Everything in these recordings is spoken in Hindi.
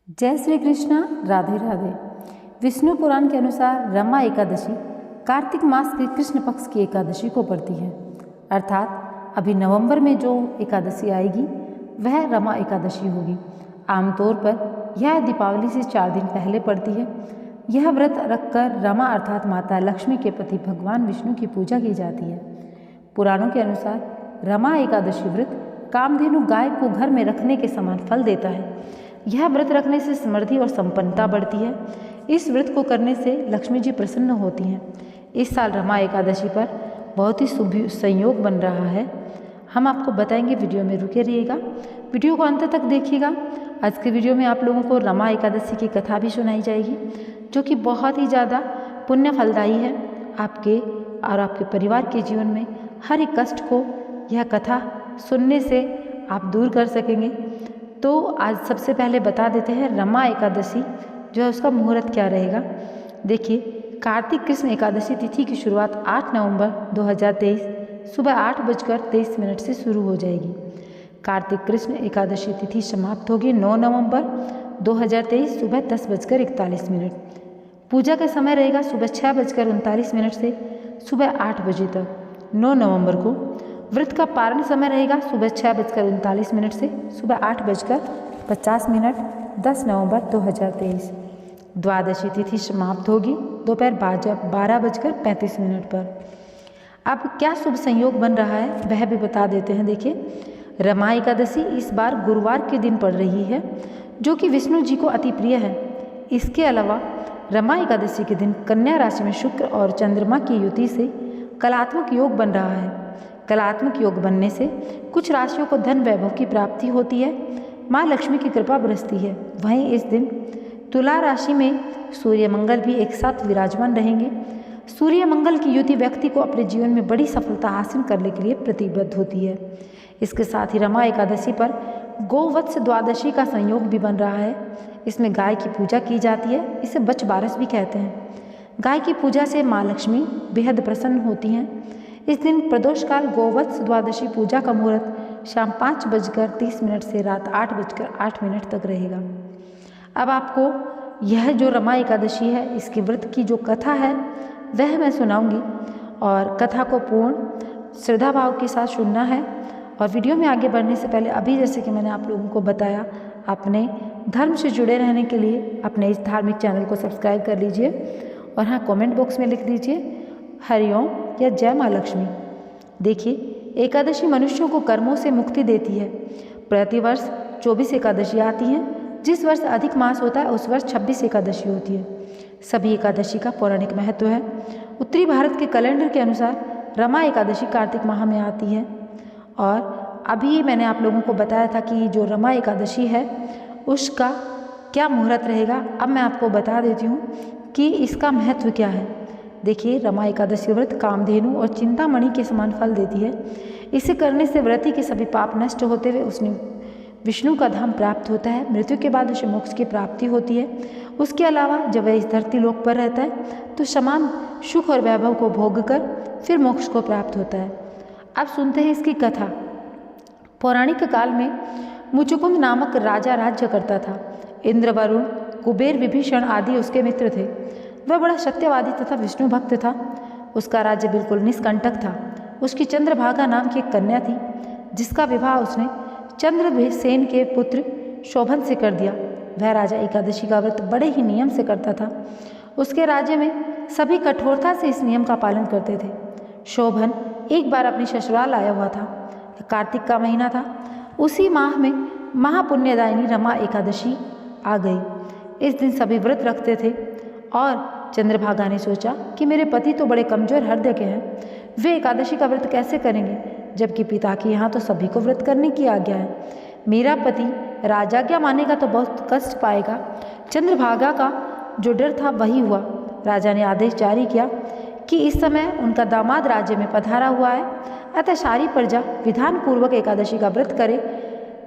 जय श्री कृष्णा। राधे राधे। विष्णु पुराण के अनुसार रमा एकादशी कार्तिक मास के कृष्ण पक्ष की एकादशी को पड़ती है, अर्थात अभी नवंबर में जो एकादशी आएगी वह रमा एकादशी होगी। आमतौर पर यह दीपावली से 4 दिन पहले पड़ती है। यह व्रत रखकर रमा अर्थात माता लक्ष्मी के पति भगवान विष्णु की पूजा की जाती है। पुराणों के अनुसार रमा एकादशी व्रत कामधेनु गाय को घर में रखने के समान फल देता है। यह व्रत रखने से समृद्धि और संपन्नता बढ़ती है। इस व्रत को करने से लक्ष्मी जी प्रसन्न होती हैं। इस साल रमा एकादशी पर बहुत ही शुभ संयोग बन रहा है। हम आपको बताएंगे, वीडियो में रुके रहिएगा, वीडियो को अंत तक देखिएगा। आज के वीडियो में आप लोगों को रमा एकादशी की कथा भी सुनाई जाएगी, जो कि बहुत ही ज़्यादा पुण्य फलदायी है। आपके और आपके परिवार के जीवन में हर एक कष्ट को यह कथा सुनने से आप दूर कर सकेंगे। तो आज सबसे पहले बता देते हैं रमा एकादशी जो है उसका मुहूर्त क्या रहेगा। देखिए, कार्तिक कृष्ण एकादशी तिथि की शुरुआत 8 नवंबर 2023 सुबह 8:23 से शुरू हो जाएगी। कार्तिक कृष्ण एकादशी तिथि समाप्त होगी 9 नवंबर 2023 सुबह 10:41। पूजा का समय रहेगा सुबह 6:39 से सुबह 8 बजे तक 9 नवंबर को। व्रत का पारण समय रहेगा सुबह 6:39 से सुबह 8:50 10 नवंबर 2023। द्वादशी तिथि समाप्त होगी दोपहर 12:35 पर। अब क्या शुभ संयोग बन रहा है वह भी बता देते हैं। देखिए, रमा एकादशी इस बार गुरुवार के दिन पड़ रही है, जो कि विष्णु जी को अति प्रिय है। इसके अलावा रमा एकादशी के दिन कन्या राशि में शुक्र और चंद्रमा की युति से कलात्मक योग बन रहा है। कलात्मक योग बनने से कुछ राशियों को धन वैभव की प्राप्ति होती है, माँ लक्ष्मी की कृपा बरसती है। वहीं इस दिन तुला राशि में सूर्य मंगल भी एक साथ विराजमान रहेंगे। सूर्य मंगल की युति व्यक्ति को अपने जीवन में बड़ी सफलता हासिल करने के लिए प्रतिबद्ध होती है। इसके साथ ही रमा एकादशी पर गोवत्स द्वादशी का संयोग भी बन रहा है। इसमें गाय की पूजा की जाती है, इसे बच बारस भी कहते हैं। गाय की पूजा से माँ लक्ष्मी बेहद प्रसन्न होती हैं। इस दिन प्रदोष काल गोवत्स द्वादशी पूजा का मुहूर्त शाम 5:30 से रात 8:08 तक रहेगा। अब आपको यह जो रमा एकादशी है इसकी व्रत की जो कथा है वह मैं सुनाऊंगी, और कथा को पूर्ण श्रद्धा भाव के साथ सुनना है। और वीडियो में आगे बढ़ने से पहले अभी जैसे कि मैंने आप लोगों को बताया, अपने धर्म से जुड़े रहने के लिए अपने इस धार्मिक चैनल को सब्सक्राइब कर लीजिए, और हाँ, कमेंट बॉक्स में लिख दीजिए हरिओम या जय माँ लक्ष्मी। देखिए, एकादशी मनुष्यों को कर्मों से मुक्ति देती है। प्रतिवर्ष 24 एकादशी आती हैं। जिस वर्ष अधिक मास होता है उस वर्ष 26 एकादशी होती है। सभी एकादशी का पौराणिक महत्व है। उत्तरी भारत के कैलेंडर के अनुसार रमा एकादशी कार्तिक माह में आती है। और अभी मैंने आप लोगों को बताया था कि जो रमा एकादशी है उसका क्या मुहूर्त रहेगा। अब मैं आपको बता देती हूँ कि इसका महत्व क्या है। देखिए, रमा एकादशी व्रत कामधेनु और चिंतामणि के समान फल देती है। इसे करने से व्रती के सभी पाप नष्ट होते हुए उसने विष्णु का धाम प्राप्त होता है। मृत्यु के बाद उसे मोक्ष की प्राप्ति होती है। उसके अलावा जब वह इस धरती लोक पर रहता है तो समान सुख और वैभव को भोग कर फिर मोक्ष को प्राप्त होता है। अब सुनते हैं इसकी कथा। पौराणिक काल में मुचुकुंद नामक राजा राज्य करता था। इंद्र, वरुण, कुबेर, विभीषण आदि उसके मित्र थे। वह बड़ा सत्यवादी तथा विष्णु भक्त था। उसका राज्य बिल्कुल निष्कंटक था। उसकी चंद्रभागा नाम की एक कन्या थी, जिसका विवाह उसने चंद्रसेन के पुत्र शोभन से कर दिया। वह राजा एकादशी का व्रत बड़े ही नियम से करता था। उसके राज्य में सभी कठोरता से इस नियम का पालन करते थे। शोभन एक बार अपनी ससुराल आया हुआ था। कार्तिक का महीना था। उसी माह में महापुण्यदायिनी रमा एकादशी आ गई। इस दिन सभी व्रत रखते थे, और चंद्रभागा ने सोचा कि मेरे पति तो बड़े कमजोर हृदय के हैं, वे एकादशी का व्रत कैसे करेंगे, जबकि पिता के यहाँ तो सभी को व्रत करने की आज्ञा है। मेरा पति राजाज्ञा मानेगा तो बहुत कष्ट पाएगा। चंद्रभागा का जो डर था वही हुआ। राजा ने आदेश जारी किया कि इस समय उनका दामाद राज्य में पधारा हुआ है, अतः सारी प्रजा विधान पूर्वक एकादशी का व्रत करे।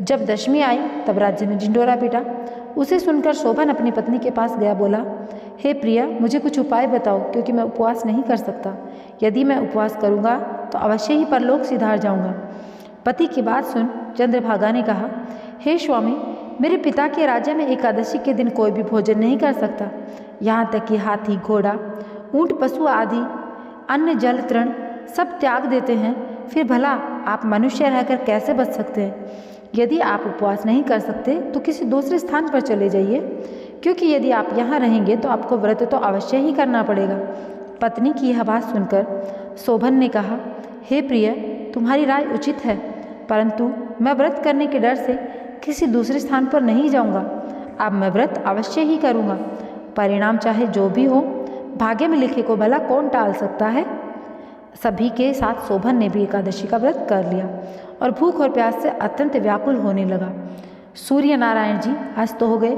जब दशमी आई तब राज्य में ढिंढोरा पीटा। उसे सुनकर शोभन अपनी पत्नी के पास गया, बोला, हे प्रिया, मुझे कुछ उपाय बताओ, क्योंकि मैं उपवास नहीं कर सकता। यदि मैं उपवास करूँगा तो अवश्य ही परलोक सिधार जाऊँगा। पति की बात सुन चंद्रभागा ने कहा, हे स्वामी, मेरे पिता के राज्य में एकादशी के दिन कोई भी भोजन नहीं कर सकता। यहाँ तक कि हाथी, घोड़ा, ऊंट, पशु आदि अन्य जल तृण सब त्याग देते हैं। फिर भला आप मनुष्य रहकर कैसे बच सकते हैं? यदि आप उपवास नहीं कर सकते तो किसी दूसरे स्थान पर चले जाइए, क्योंकि यदि आप यहाँ रहेंगे तो आपको व्रत तो अवश्य ही करना पड़ेगा। पत्नी की यह बात सुनकर शोभन ने कहा, हे प्रिय, तुम्हारी राय उचित है, परंतु मैं व्रत करने के डर से किसी दूसरे स्थान पर नहीं जाऊंगा। अब मैं व्रत अवश्य ही करूंगा, परिणाम चाहे जो भी हो। भाग्य में लिखे को भला कौन टाल सकता है। सभी के साथ शोभन ने भी एकादशी का व्रत कर लिया और भूख और प्यास से अत्यंत व्याकुल होने लगा। सूर्य नारायण जी अस्त हो गए,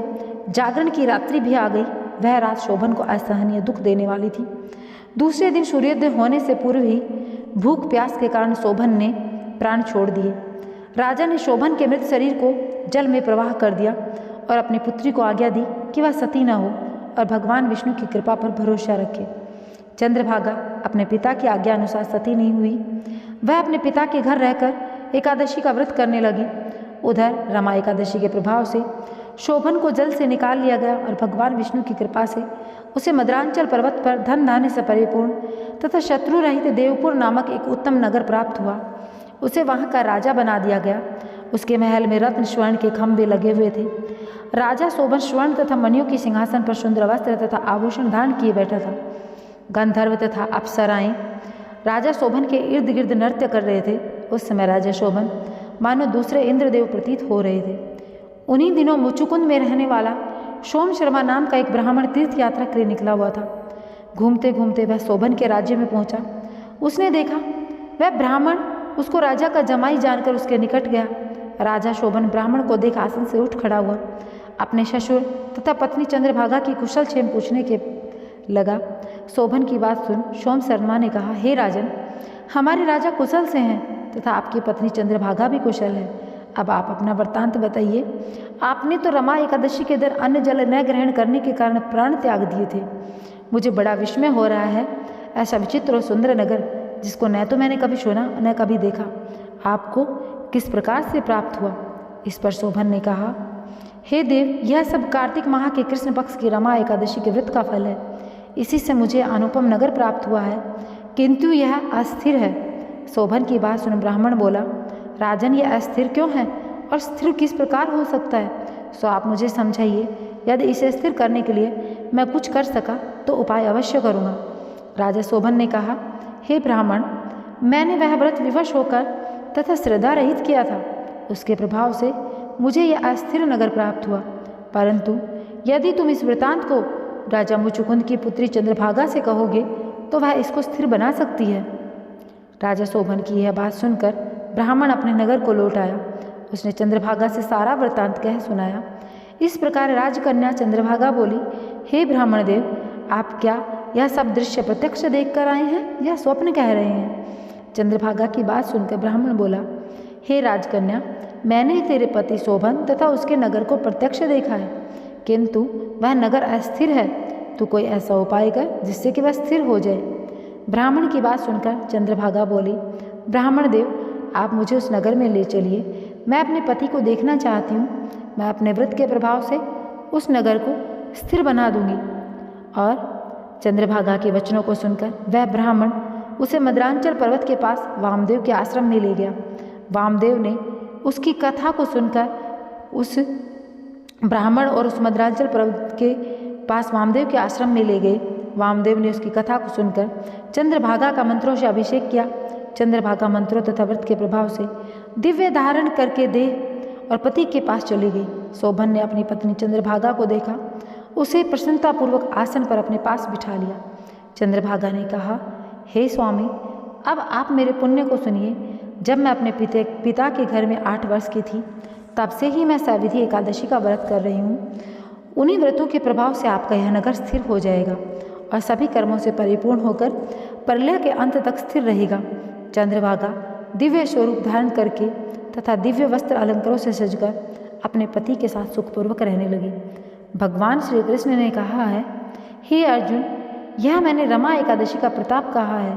जागरण की रात्रि भी आ गई। वह रात शोभन को असहनीय दुख देने वाली थी। दूसरे दिन सूर्योदय होने से पूर्व ही भूख प्यास के कारण शोभन ने प्राण छोड़ दिए। राजा ने शोभन के मृत शरीर को जल में प्रवाह कर दिया और अपनी पुत्री को आज्ञा दी कि वह सती न हो और भगवान विष्णु की कृपा पर भरोसा रखे। चंद्रभागा अपने पिता की आज्ञा अनुसार सती नहीं हुई। वह अपने पिता के घर रहकर एकादशी का व्रत करने लगी। उधर रमा एकादशी के प्रभाव से शोभन को जल से निकाल लिया गया और भगवान विष्णु की कृपा से उसे मद्रांचल पर्वत पर धन धान्य से परिपूर्ण तथा शत्रु रहित देवपुर नामक एक उत्तम नगर प्राप्त हुआ। उसे वहाँ का राजा बना दिया गया। उसके महल में रत्न स्वर्ण के खंभे लगे हुए थे। राजा शोभन स्वर्ण तथा मणियों के सिंहासन पर सुंदर वस्त्र तथा आभूषण धारण किए बैठा था। गंधर्व तथा अप्सराएं राजा शोभन के इर्द गिर्द नृत्य कर रहे थे। उस समय राजा शोभन मानो दूसरे इंद्रदेव प्रतीत हो रहे थे। उन्हीं दिनों मुचुकुंद में रहने वाला सोम शर्मा नाम का एक ब्राह्मण तीर्थ यात्रा के लिए निकला हुआ था। घूमते घूमते वह शोभन के राज्य में पहुंचा। उसने देखा वह ब्राह्मण उसको राजा का जमाई जानकर उसके निकट गया। राजा शोभन ब्राह्मण को देख आसन से उठ खड़ा हुआ। अपने ससुर तथा पत्नी चंद्रभागा की कुशल क्षेम पूछने के लगा। शोभन की बात सुन सोम शर्मा ने कहा, हे राजन, हमारे राजा कुशल से हैं तथा आपकी पत्नी चंद्रभागा भी कुशल है। अब आप अपना वृत्तांत बताइए। आपने तो रमा एकादशी के दिन अन्न जल न ग्रहण करने के कारण प्राण त्याग दिए थे। मुझे बड़ा विस्मय हो रहा है। ऐसा विचित्र और सुंदर नगर जिसको न तो मैंने कभी सुना न कभी देखा, आपको किस प्रकार से प्राप्त हुआ? इस पर शोभन ने कहा, हे देव, यह सब कार्तिक माह के कृष्ण पक्ष की रमा एकादशी के व्रत का फल है। इसी से मुझे अनुपम नगर प्राप्त हुआ है, किंतु यह अस्थिर है। शोभन की बात सुन ब्राह्मण बोला, राजन, यह अस्थिर क्यों है और स्थिर किस प्रकार हो सकता है? सो आप मुझे समझाइए। यदि इसे स्थिर करने के लिए मैं कुछ कर सका तो उपाय अवश्य करूँगा। राजा शोभन ने कहा, हे ब्राह्मण, मैंने वह व्रत विवश होकर तथा श्रद्धा रहित किया था। उसके प्रभाव से मुझे यह अस्थिर नगर प्राप्त हुआ। परंतु यदि तुम इस वृतांत को राजा मुचुकुंद की पुत्री चंद्रभागा से कहोगे तो वह इसको स्थिर बना सकती है। राजा शोभन की यह बात सुनकर ब्राह्मण अपने नगर को लौट आया। उसने चंद्रभागा से सारा वृतांत कह सुनाया। इस प्रकार राजकन्या चंद्रभागा बोली, हे ब्राह्मण देव, आप क्या यह सब दृश्य प्रत्यक्ष देख कर आए हैं या स्वप्न कह रहे हैं? चंद्रभागा की बात सुनकर ब्राह्मण बोला, हे राजकन्या, मैंने तेरे पति शोभन तथा उसके नगर को प्रत्यक्ष देखा है, किंतु वह नगर अस्थिर है। तू कोई ऐसा उपाय कर जिससे कि वह स्थिर हो जाए। ब्राह्मण की बात सुनकर चंद्रभागा बोली, ब्राह्मण देव, आप मुझे उस नगर में ले चलिए। मैं अपने पति को देखना चाहती हूँ। मैं अपने व्रत के प्रभाव से उस नगर को स्थिर बना दूंगी। और चंद्रभागा के वचनों को सुनकर वह ब्राह्मण उसे मद्रांचल पर्वत के पास वामदेव के आश्रम में ले गया। वामदेव ने उसकी कथा को सुनकर उस ब्राह्मण और उस मद्रांचल पर्वत के पास वामदेव के आश्रम में ले गए। वामदेव ने उसकी कथा को सुनकर चंद्रभागा का मंत्रों से अभिषेक किया। चंद्रभागा मंत्रों तथा व्रत के प्रभाव से दिव्य धारण करके देह और पति के पास चली गई। शोभन ने अपनी पत्नी चंद्रभागा को देखा, उसे प्रसन्नतापूर्वक आसन पर अपने पास बिठा लिया। चंद्रभागा ने कहा, हे स्वामी, अब आप मेरे पुण्य को सुनिए। जब मैं अपने पिता के घर में 8 वर्ष की थी, तब से ही मैं सविधि एकादशी का व्रत कर रही हूँ। उन्हीं व्रतों के प्रभाव से आपका यह नगर स्थिर हो जाएगा और सभी कर्मों से परिपूर्ण होकर प्रलय के अंत तक स्थिर रहेगा। चंद्रभागा दिव्य स्वरूप धारण करके तथा दिव्य वस्त्र अलंकारों से सजकर अपने पति के साथ सुखपूर्वक रहने लगी। भगवान श्री कृष्ण ने कहा है, हे अर्जुन, यह मैंने रमा एकादशी का प्रताप कहा है।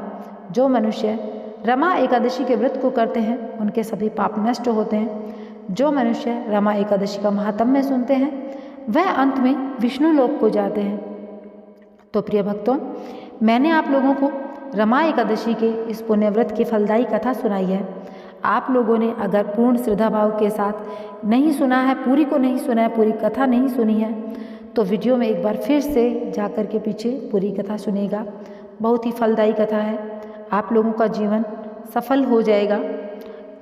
जो मनुष्य रमा एकादशी के व्रत को करते हैं उनके सभी पाप नष्ट होते हैं। जो मनुष्य रमा एकादशी का महात्म्य सुनते हैं वह अंत में विष्णु लोक को जाते हैं। तो प्रिय भक्तों, मैंने आप लोगों को रमा एकादशी के इस पुण्यव्रत की फलदायी कथा सुनाई है। आप लोगों ने अगर पूर्ण श्रद्धा भाव के साथ नहीं सुना है, पूरी को नहीं सुना है, पूरी कथा नहीं सुनी है, तो वीडियो में एक बार फिर से जाकर के पीछे पूरी कथा सुनेगा। बहुत ही फलदायी कथा है, आप लोगों का जीवन सफल हो जाएगा।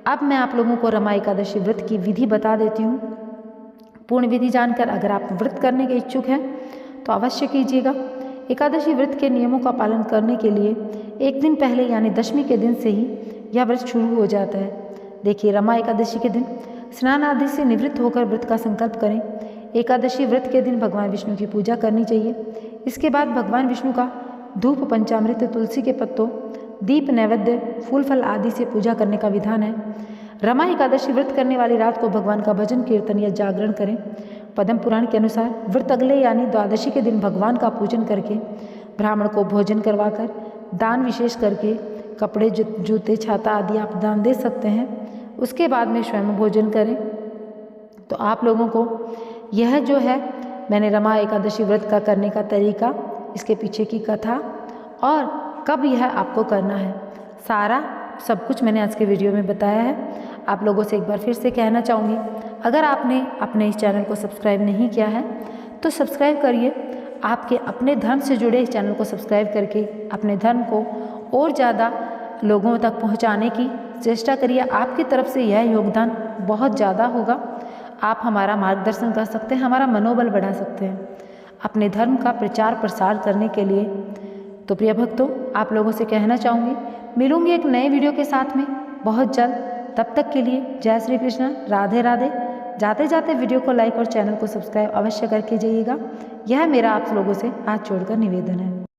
अब मैं आप लोगों को रमा एकादशी व्रत की विधि बता देती हूँ। पूर्ण विधि जानकर अगर आप व्रत करने के इच्छुक हैं तो अवश्य कीजिएगा। एकादशी व्रत के नियमों का पालन करने के लिए एक दिन पहले यानी दशमी के दिन से ही यह व्रत शुरू हो जाता है। देखिए, रमा एकादशी के दिन स्नान आदि से निवृत्त होकर व्रत का संकल्प करें। एकादशी व्रत के दिन भगवान विष्णु की पूजा करनी चाहिए। इसके बाद भगवान विष्णु का धूप, पंचामृत, तुलसी के पत्तों, दीप, नैवेद्य, फूल फल आदि से पूजा करने का विधान है। रमा एकादशी व्रत करने वाली रात को भगवान का भजन, कीर्तन या जागरण करें। पद्म पुराण के अनुसार व्रत अगले यानी द्वादशी के दिन भगवान का पूजन करके ब्राह्मण को भोजन करवाकर दान, विशेष करके कपड़े, जूते, छाता आदि आप दान दे सकते हैं। उसके बाद में स्वयं भोजन करें। तो आप लोगों को यह जो है मैंने रमा एकादशी व्रत का करने का तरीका, इसके पीछे की कथा और कब यह आपको करना है, सारा सब कुछ मैंने आज के वीडियो में बताया है। आप लोगों से एक बार फिर से कहना चाहूँगी, अगर आपने अपने इस चैनल को सब्सक्राइब नहीं किया है तो सब्सक्राइब करिए। आपके अपने धर्म से जुड़े इस चैनल को सब्सक्राइब करके अपने धर्म को और ज़्यादा लोगों तक पहुँचाने की चेष्टा करिए। आपकी तरफ से यह योगदान बहुत ज़्यादा होगा। आप हमारा मार्गदर्शन कर सकते हैं, हमारा मनोबल बढ़ा सकते हैं अपने धर्म का प्रचार प्रसार करने के लिए। तो प्रिय भक्तों, आप लोगों से कहना चाहूँगी, मिलूंगी एक नए वीडियो के साथ में बहुत जल्द। तब तक के लिए जय श्री कृष्ण, राधे राधे। जाते जाते वीडियो को लाइक और चैनल को सब्सक्राइब अवश्य करके जाइएगा। यह मेरा आप लोगों से हाथ जोड़कर निवेदन है।